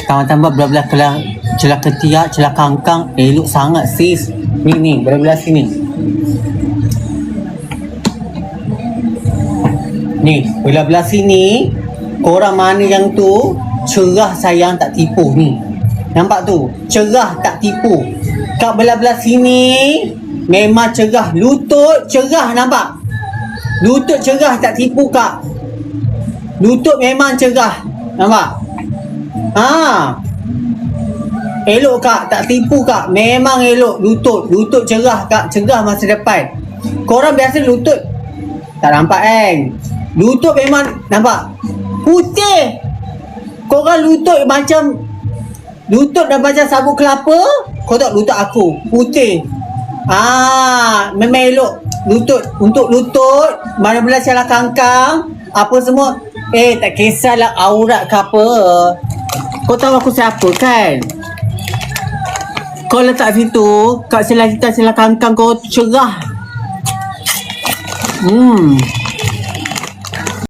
Tambah belah-belah celah ketiak, celah kangkang. Elok sangat sis. Ni, belah-belah sini. Ni, belah-belah sini. Korang mana yang tu cerah sayang tak tipu ni. Nampak tu? Cerah tak tipu. Kat belah-belah sini memang cerah. Lutut cerah, nampak? Lutut cerah tak tipu kak. Lutut memang cerah. Nampak? Elok kak, tak tipu kak. Memang elok lutut. Lutut cerah kak. Cerah masa depan. Korang biasa lutut tak nampak kan? Lutut memang nampak putih. Korang lutut macam dah macam sabut kelapa. Kau tak lutut aku putih. Memang elok lutut. Untuk lutut, mana belah celah kangkang, apa semua. Tak kisahlah aurat ke apa. Kau tahu aku siapa kan? Kau letak situ, kat celah kangkang kau cerah.